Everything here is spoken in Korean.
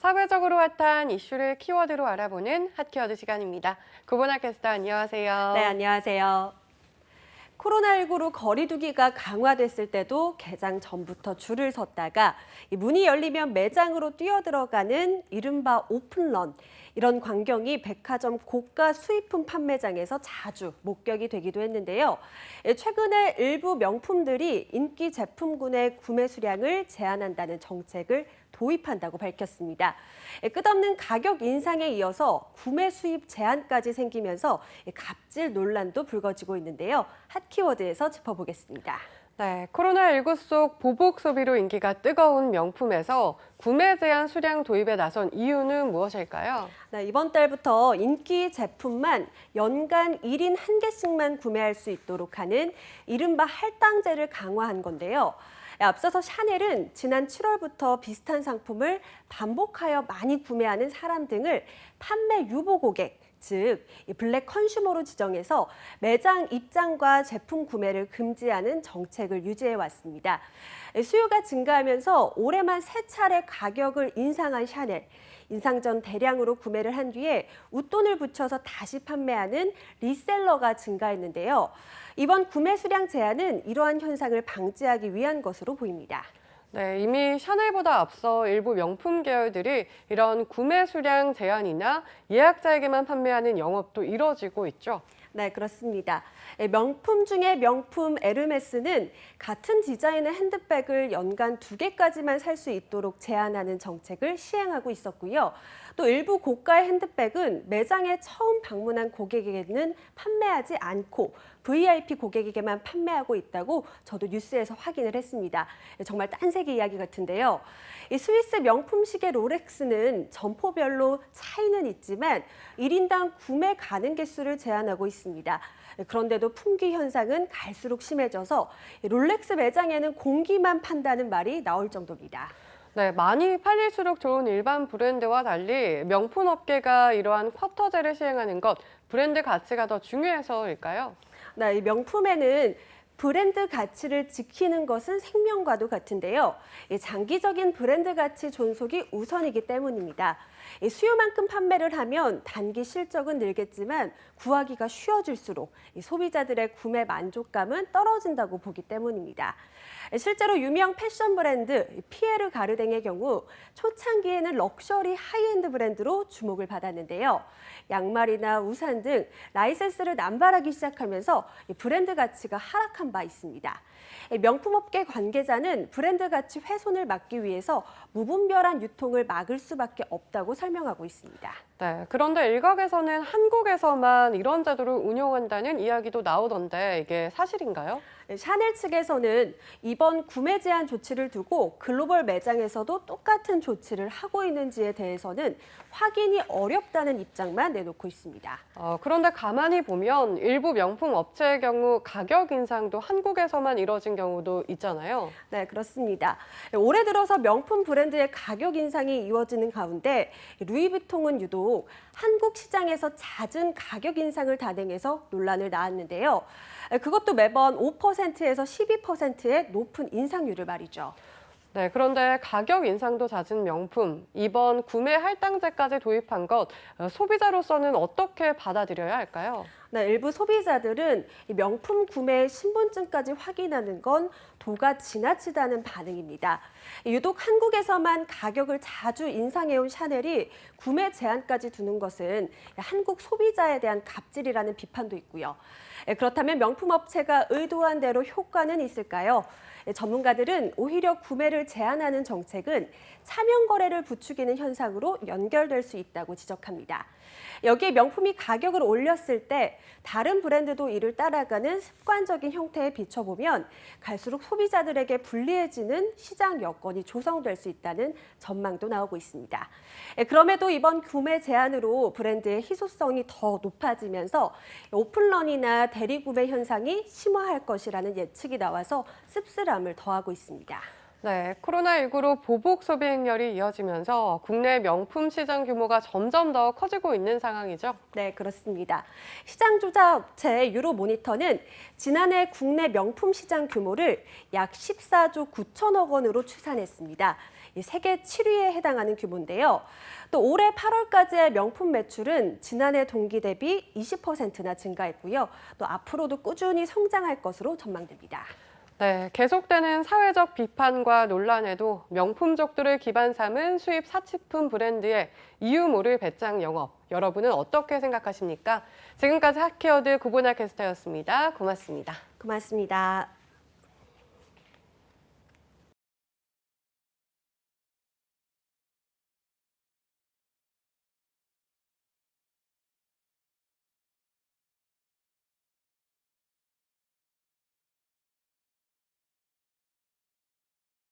사회적으로 핫한 이슈를 키워드로 알아보는 핫키워드 시간입니다. 구본아 캐스터 안녕하세요. 네, 안녕하세요. 코로나19로 거리 두기가 강화됐을 때도 개장 전부터 줄을 섰다가 문이 열리면 매장으로 뛰어들어가는 이른바 오픈런. 이런 광경이 백화점 고가 수입품 판매장에서 자주 목격이 되기도 했는데요. 최근에 일부 명품들이 인기 제품군의 구매 수량을 제한한다는 정책을 도입한다고 밝혔습니다. 끝없는 가격 인상에 이어서 구매 수입 제한까지 생기면서 갑질 논란도 불거지고 있는데요. 핫키워드에서 짚어보겠습니다. 네, 코로나19 속 보복 소비로 인기가 뜨거운 명품에서 구매 제한 수량 도입에 나선 이유는 무엇일까요? 네, 이번 달부터 인기 제품만 연간 1인 1개씩만 구매할 수 있도록 하는 이른바 할당제를 강화한 건데요. 앞서서 샤넬은 지난 7월부터 비슷한 상품을 반복하여 많이 구매하는 사람 등을 판매 유보 고객, 즉 블랙 컨슈머로 지정해서 매장 입장과 제품 구매를 금지하는 정책을 유지해 왔습니다. 수요가 증가하면서 올해만 3차례 가격을 인상한 샤넬. 인상 전 대량으로 구매를 한 뒤에 웃돈을 붙여서 다시 판매하는 리셀러가 증가했는데요. 이번 구매 수량 제한은 이러한 현상을 방지하기 위한 것으로 보입니다. 네, 이미 샤넬보다 앞서 일부 명품 계열들이 이런 구매 수량 제한이나 예약자에게만 판매하는 영업도 이뤄지고 있죠. 네, 그렇습니다. 명품 중에 명품 에르메스는 같은 디자인의 핸드백을 연간 2개까지만 살 수 있도록 제한하는 정책을 시행하고 있었고요. 또 일부 고가의 핸드백은 매장에 처음 방문한 고객에게는 판매하지 않고 VIP 고객에게만 판매하고 있다고 저도 뉴스에서 확인을 했습니다. 정말 딴세계 이야기 같은데요. 이 스위스 명품 시계 롤렉스는 점포별로 차이는 있지만 1인당 구매 가능 개수를 제한하고 있습니다. 그런데도 품귀 현상은 갈수록 심해져서 롤렉스 매장에는 공기만 판다는 말이 나올 정도입니다. 네, 많이 팔릴수록 좋은 일반 브랜드와 달리 명품 업계가 이러한 쿼터제를 시행하는 것, 브랜드 가치가 더 중요해서일까요? 네, 이 명품에는 브랜드 가치를 지키는 것은 생명과도 같은데요. 장기적인 브랜드 가치 존속이 우선이기 때문입니다. 수요만큼 판매를 하면 단기 실적은 늘겠지만 구하기가 쉬워질수록 소비자들의 구매 만족감은 떨어진다고 보기 때문입니다. 실제로 유명 패션 브랜드 피에르 가르댕의 경우 초창기에는 럭셔리 하이엔드 브랜드로 주목을 받았는데요. 양말이나 우산 등 라이센스를 남발하기 시작하면서 브랜드 가치가 하락한 바 있습니다. 명품업계 관계자는 브랜드 가치 훼손을 막기 위해서 무분별한 유통을 막을 수밖에 없다고 설명하고 있습니다. 네, 그런데 일각에서는 한국에서만 이런 제도를 운영한다는 이야기도 나오던데 이게 사실인가요? 샤넬 측에서는 이번 구매 제한 조치를 두고 글로벌 매장에서도 똑같은 조치를 하고 있는지에 대해서는 확인이 어렵다는 입장만 내놓고 있습니다. 그런데 가만히 보면 일부 명품 업체의 경우 가격 인상도 한국에서만 이뤄진 경우도 있잖아요. 네, 그렇습니다. 올해 들어서 명품 브랜드의 가격 인상이 이어지는 가운데 루이비통은 유독 한국 시장에서 잦은 가격 인상을 단행해서 논란을 낳았는데요. 그것도 매번 5%에서 12%의 높은 인상률을 말이죠. 네, 그런데 가격 인상도 잦은 명품, 이번 구매 할당제까지 도입한 것, 소비자로서는 어떻게 받아들여야 할까요? 네, 일부 소비자들은 명품 구매 신분증까지 확인하는 건 도가 지나치다는 반응입니다. 유독 한국에서만 가격을 자주 인상해온 샤넬이 구매 제한까지 두는 것은 한국 소비자에 대한 갑질이라는 비판도 있고요. 그렇다면 명품 업체가 의도한 대로 효과는 있을까요? 전문가들은 오히려 구매를 제한하는 정책은 차명 거래를 부추기는 현상으로 연결될 수 있다고 지적합니다. 여기에 명품이 가격을 올렸을 때 다른 브랜드도 이를 따라가는 습관적인 형태에 비춰보면 갈수록 소비자들에게 불리해지는 시장 여건이 조성될 수 있다는 전망도 나오고 있습니다. 그럼에도 이번 구매 제한으로 브랜드의 희소성이 더 높아지면서 오픈런이나 대리구매 현상이 심화할 것이라는 예측이 나와서 씁쓸함을 더하고 있습니다. 네, 코로나19로 보복 소비 행렬이 이어지면서 국내 명품 시장 규모가 점점 더 커지고 있는 상황이죠. 네, 그렇습니다. 시장 조사 업체 유로모니터는 지난해 국내 명품 시장 규모를 약 14조 9천억 원으로 추산했습니다. 이 세계 7위에 해당하는 규모인데요. 또 올해 8월까지의 명품 매출은 지난해 동기 대비 20%나 증가했고요. 또 앞으로도 꾸준히 성장할 것으로 전망됩니다. 네, 계속되는 사회적 비판과 논란에도 명품족들을 기반 삼은 수입 사치품 브랜드의 이유 모를 배짱 영업. 여러분은 어떻게 생각하십니까? 지금까지 핫케어드 구보나 캐스터였습니다. 고맙습니다. 고맙습니다.